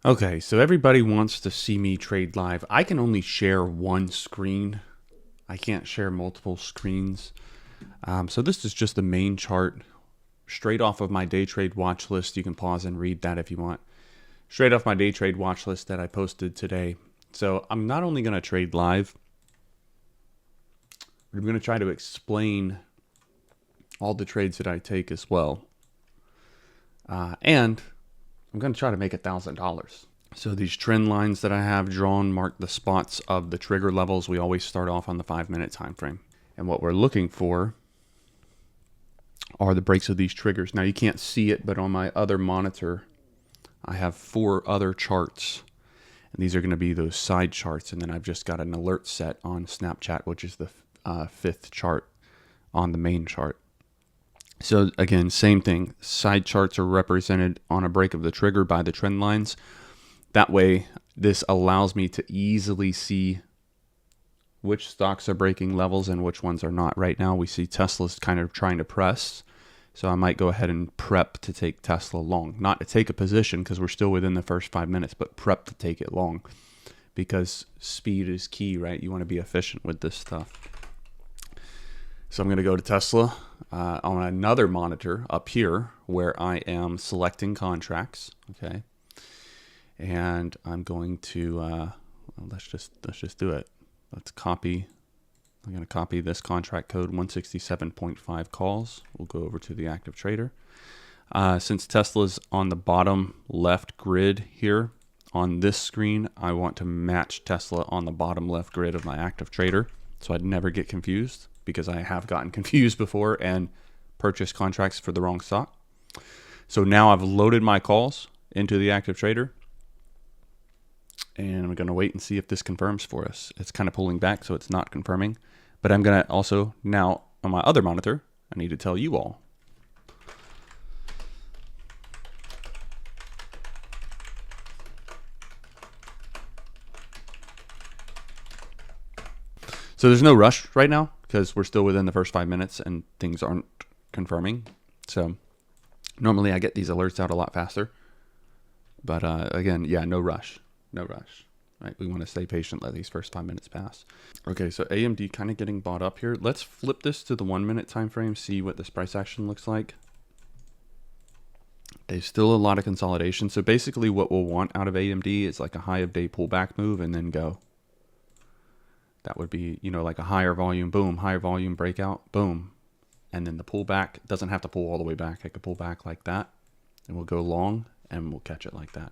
Okay, so everybody wants to see me trade live. I can only share one screen. I can't share multiple screens. So this is just the main chart straight off of my day trade watch list. You can pause and read that if you want. Straight off my day trade watch list that I posted today. So I'm not only going to trade live, but I'm going to try to explain all the trades that I take as well. And I'm going to try to make $1,000. So these trend lines that I have drawn mark the spots of the trigger levels. We always start off on the 5-minute time frame. And what we're looking for are the breaks of these triggers. Now you can't see it, but on my other monitor, I have 4 other charts. And these are going to be those side charts. And then I've just got an alert set on Snapchat, which is the 5th chart on the main chart. So again, same thing. Side charts are represented on a break of the trigger by the trend lines. That way, this allows me to easily see which stocks are breaking levels and which ones are not. Right now, we see Tesla's kind of trying to press. So I might go ahead and prep to take Tesla long. Not to take a position because we're still within the first 5 minutes, but prep to take it long. Because speed is key, right? You want to be efficient with this stuff. So I'm going to go to Tesla on another monitor up here where I am selecting contracts. Okay. And I'm going to, well, let's just do it. Let's copy. I'm going to copy this contract code 167.5 calls. We'll go over to the active trader. Since Tesla's on the bottom left grid here on this screen, I want to match Tesla on the bottom left grid of my active trader. So I'd never get confused because I have gotten confused before and purchased contracts for the wrong stock. So now I've loaded my calls into the active trader. And I'm going to wait and see if this confirms for us. It's kind of pulling back, so it's not confirming. But I'm going to also, now on my other monitor, I need to tell you all. So there's no rush right now because we're still within the first 5 minutes and things aren't confirming. So normally I get these alerts out a lot faster. But again, yeah, no rush. No rush, right? We want to stay patient, let these first 5 minutes pass. Okay, so AMD kind of getting bought up here. Let's flip this to the 1 minute time frame, see what this price action looks like. There's still a lot of consolidation. So basically what we'll want out of AMD is like a high of day pullback move and then go. That would be, you know, like a higher volume, boom, higher volume breakout, boom. And then the pullback doesn't have to pull all the way back. It could pull back like that and we'll go long and we'll catch it like that.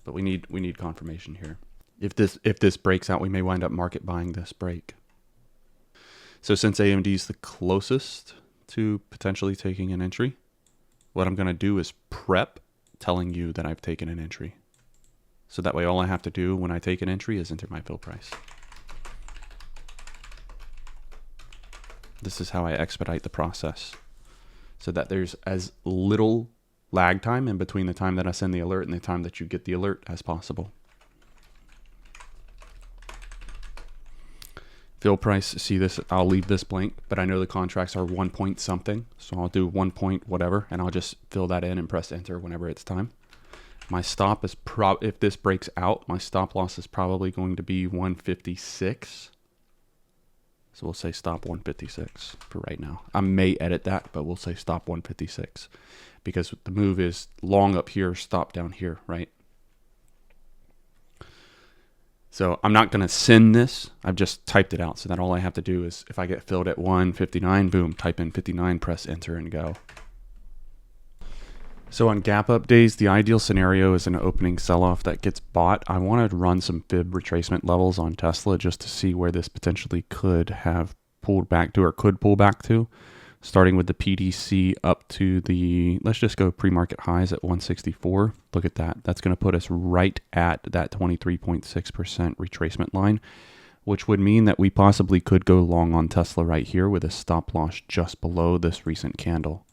But we need confirmation here. If this breaks out, we may wind up market buying this break. So since AMD is the closest to potentially taking an entry, what I'm going to do is prep telling you that I've taken an entry. So that way all I have to do when I take an entry is enter my fill price. This is how I expedite the process so that there's as little lag time in between the time that I send the alert and the time that you get the alert as possible. Fill price, see this, I'll leave this blank, but I know the contracts are 1 point something. So I'll do 1 point whatever, and I'll just fill that in and press enter whenever it's time. My stop is if this breaks out, my stop loss is probably going to be 156. So we'll say stop 156 for right now. I may edit that, but we'll say stop 156 because the move is long up here, stop down here, right? So I'm not going to send this. I've just typed it out so that all I have to do is if I get filled at 159, boom, type in 59, press enter and go. So on gap up days, the ideal scenario is an opening sell-off that gets bought. I want to run some fib retracement levels on Tesla just to see where this potentially could have pulled back to or could pull back to, starting with the PDC up to the, let's just go pre-market highs at 164. Look at that. That's going to put us right at that 23.6% retracement line, which would mean that we possibly could go long on Tesla right here with a stop loss just below this recent candle.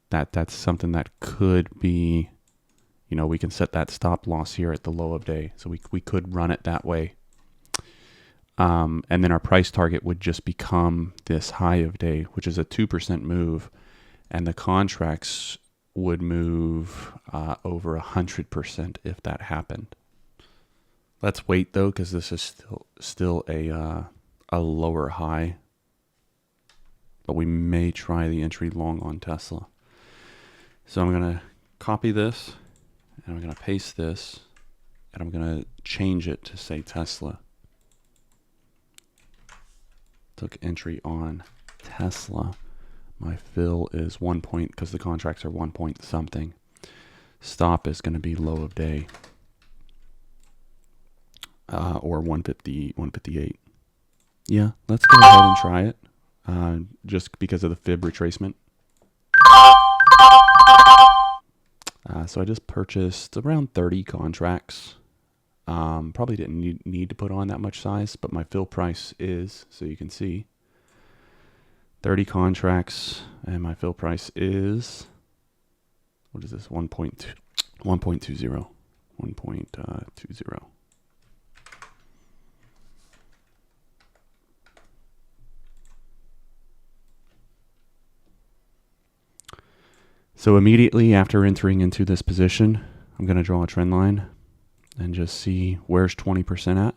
That's something that could be, you know, we can set that stop loss here at the low of day. So we could run it that way. And then our price target would just become this high of day, which is a 2% move. And the contracts would move over 100% if that happened. Let's wait though, because this is still a lower high, but we may try the entry long on Tesla. So I'm gonna copy this, and I'm gonna paste this, and I'm gonna change it to say Tesla. Took entry on Tesla. My fill is 1 point, because the contracts are 1 point something. Stop is going to be low of day, or 150, 158. Yeah, let's go ahead and try it, just because of the fib retracement. So I just purchased around 30 contracts. Probably didn't need to put on that much size, but my fill price is, so you can see, 30 contracts, and my fill price is, what is this, 1.20. 1.20. So immediately after entering into this position, I'm going to draw a trend line and just see where's 20% at.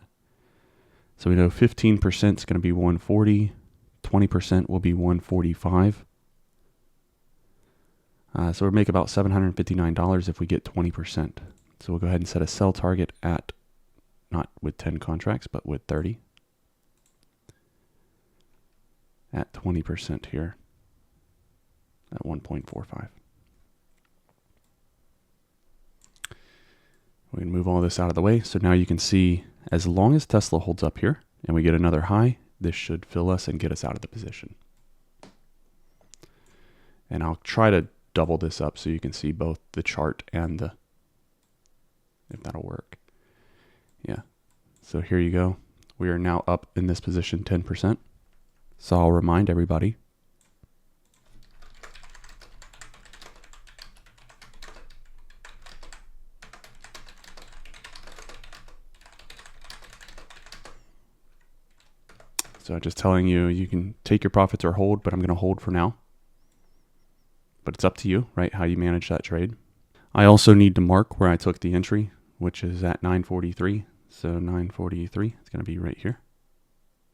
So we know 15% is going to be 140. 20% will be 145. So we'll make about $759 if we get 20%. So we'll go ahead and set a sell target at, not with 10 contracts, but with 30. At 20% here. At 1.45. We can move all this out of the way. So now you can see, as long as Tesla holds up here and we get another high, this should fill us and get us out of the position. And I'll try to double this up so you can see both the chart and the, if that'll work. Yeah. So here you go. We are now up in this position 10%. So I'll remind everybody. So I'm just telling you, you can take your profits or hold, but I'm going to hold for now. But it's up to you, right, how you manage that trade. I also need to mark where I took the entry, which is at 943. So 943, it's going to be right here.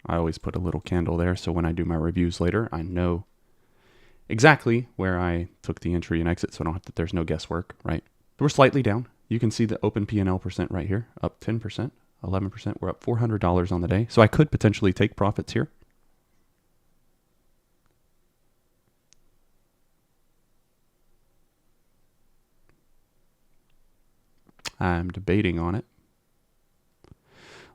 I always put a little candle there, so when I do my reviews later, I know exactly where I took the entry and exit, so I don't have to, there's no guesswork, right? We're slightly down. You can see the open P&L percent right here, up 10%. 11%. We're up $400 on the day. So I could potentially take profits here. I'm debating on it.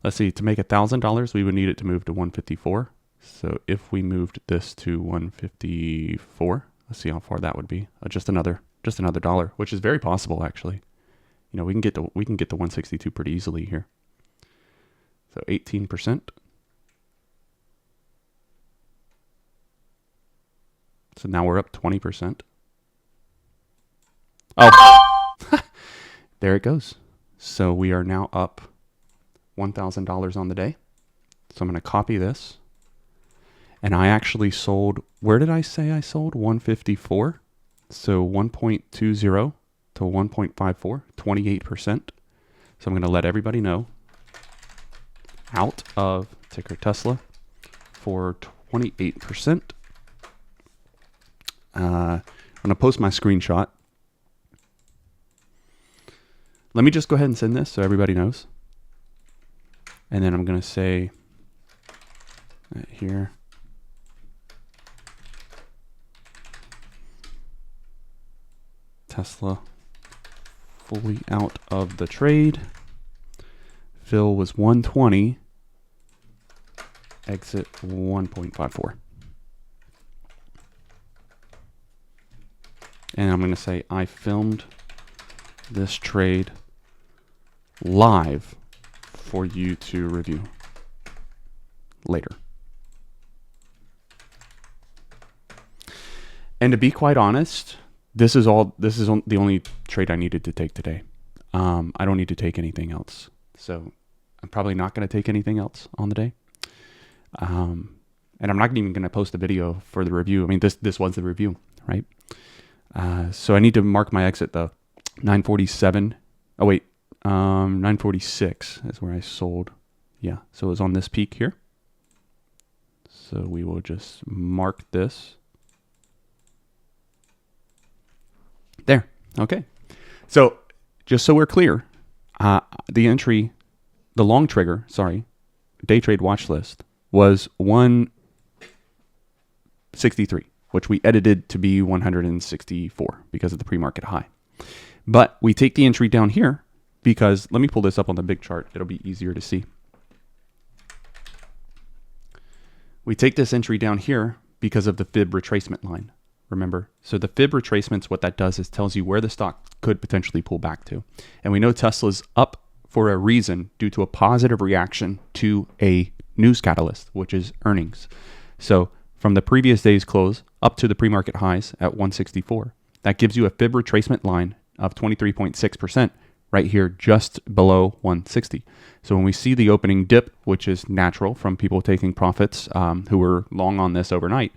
Let's see, to make $1,000, we would need it to move to 154. So if we moved this to 154, let's see how far that would be. Just another dollar, which is very possible actually. You know, we can get to 162 pretty easily here. So 18%. So now we're up 20%. Oh, there it goes. So we are now up $1,000 on the day. So I'm going to copy this. And I actually sold, where did I say I sold? 154. So 1.20 to 1.54, 28%. So I'm going to let everybody know. Out of ticker Tesla for 28%. I'm going to post my screenshot. Let me just go ahead and send this so everybody knows. And then I'm going to say here. Tesla fully out of the trade. Fill was 120. Exit 1.54. And I'm going to say I filmed this trade live for you to review later. And to be quite honest, this is the only trade I needed to take today. I don't need to take anything else. So I'm probably not going to take anything else on the day. And I'm not even going to post a video for the review. I mean, this was the review, right? So I need to mark my exit though. 947. Oh wait, 946 is where I sold. Yeah, so it was on this peak here. So we will just mark this. There. Okay. So just so we're clear, the long trigger, day trade watch list was 163, which we edited to be 164 because of the pre-market high. But we take the entry down here because, let me pull this up on the big chart. It'll be easier to see. We take this entry down here because of the fib retracement line. Remember, so the fib retracements, what that does is tells you where the stock could potentially pull back to. And we know Tesla's up for a reason due to a positive reaction to a news catalyst, which is earnings. So from the previous day's close up to the pre-market highs at 164, that gives you a fib retracement line of 23.6% right here just below 160. So when we see the opening dip, which is natural from people taking profits who were long on this overnight,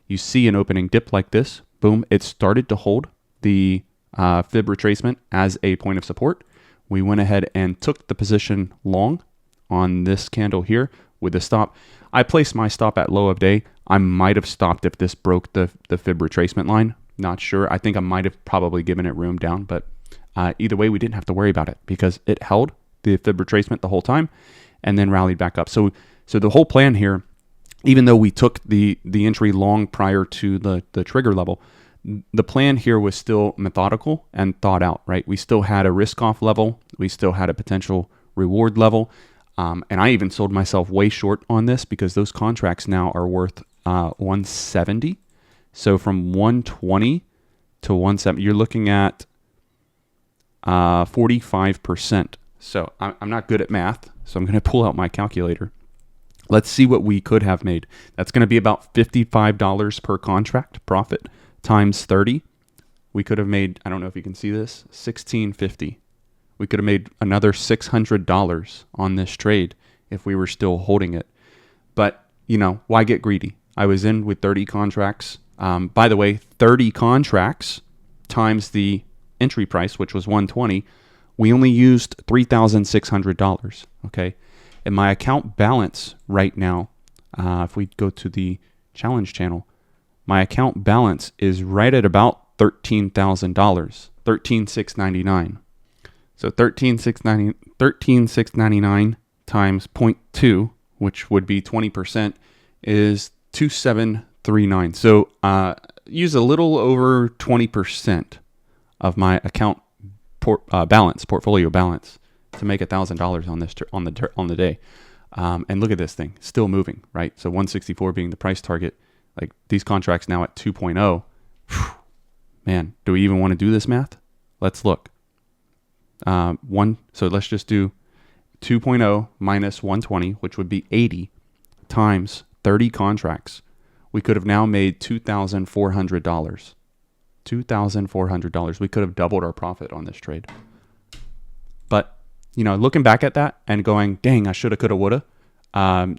you see an opening dip like this, boom, it started to hold the fib retracement as a point of support. We went ahead and took the position long on this candle here with the stop. I placed my stop at low of day. I might have stopped if this broke the fib retracement line. Not sure. I think I might have probably given it room down, but either way, we didn't have to worry about it because it held the fib retracement the whole time and then rallied back up. So the whole plan here, even though we took the entry long prior to the trigger level, the plan here was still methodical and thought out, right? We still had a risk off level. We still had a potential reward level. And I even sold myself way short on this because those contracts now are worth 170. So from 120 to 170, you're looking at 45%. So I'm not good at math, so I'm going to pull out my calculator. Let's see what we could have made. That's going to be about $55 per contract profit times 30. We could have made, I don't know if you can see this, $16.50. We could have made another $600 on this trade if we were still holding it. But, why get greedy? I was in with 30 contracts. By the way, 30 contracts times the entry price, which was 120, we only used $3,600, okay? And my account balance right now, if we go to the challenge channel, my account balance is right at about $13,000, $13,699. So $13,699 times 0.2, which would be 20%, is 2,739. So use a little over 20% of my account portfolio balance to make $1,000 on this on the day. And look at this thing, still moving, right? So 164 being the price target. Like these contracts now at 2.0. Man, do we even want to do this math? Let's look. So let's just do 2.0 minus 120, which would be 80 times 30 contracts. We could have now made $2,400. $2,400. We could have doubled our profit on this trade. But, looking back at that and going, dang, I shoulda, coulda, woulda,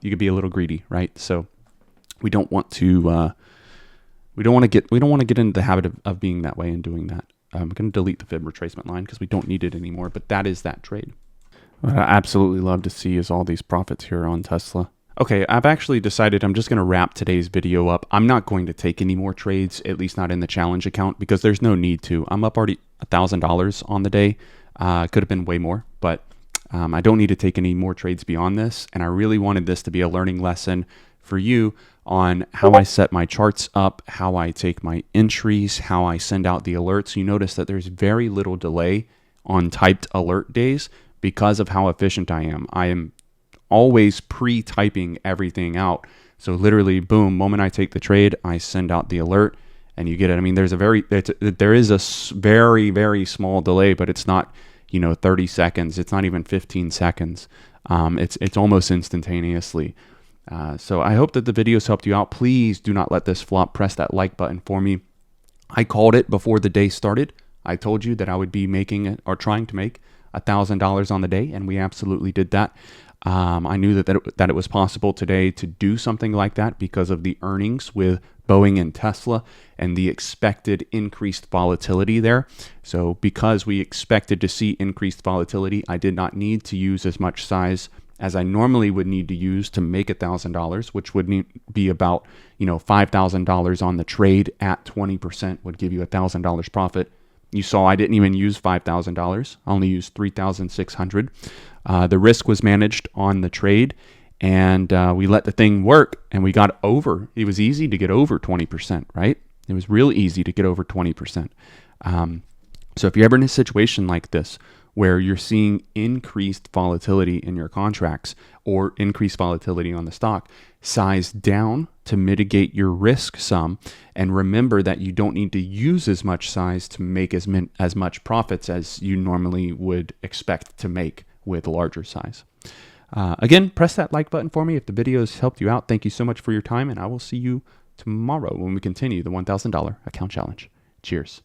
you could be a little greedy, right? So we don't want to get into the habit of being that way and doing that. I'm going to delete the fib retracement line because we don't need it anymore, but that is that trade. What I absolutely love to see is all these profits here on Tesla. Okay, I've actually decided I'm just going to wrap today's video up. I'm not going to take any more trades, at least not in the challenge account, because there's no need to. I'm up already $1,000 on the day. Could have been way more, but I don't need to take any more trades beyond this. And I really wanted this to be a learning lesson for you on how I set my charts up, how I take my entries, how I send out the alerts. You notice that there's very little delay on typed alert days because of how efficient I am. I am always pre-typing everything out. So literally, boom, moment I take the trade, I send out the alert and you get it. I mean, there is a very, very small delay, but it's not, 30 seconds. It's not even 15 seconds. It's almost instantaneously. So I hope that the videos helped you out. Please do not let this flop. Press that like button for me. I called it before the day started. I told you that I would be making it or trying to make $1,000 on the day, and we absolutely did that. I knew that it was possible today to do something like that because of the earnings with Boeing and Tesla and the expected increased volatility there. So because we expected to see increased volatility, I did not need to use as much size as I normally would need to use to make $1,000, which would be about, $5,000 on the trade at 20% would give you $1,000 profit. You saw I didn't even use $5,000. I only used $3,600. The risk was managed on the trade, and we let the thing work, and we got over. It was easy to get over 20%, right? It was real easy to get over 20%. So if you're ever in a situation like this, where you're seeing increased volatility in your contracts or increased volatility on the stock, size down to mitigate your risk some. And remember that you don't need to use as much size to make as much profits as you normally would expect to make with larger size. Again, press that like button for me if the video has helped you out. Thank you so much for your time, and I will see you tomorrow when we continue the $1,000 account challenge. Cheers.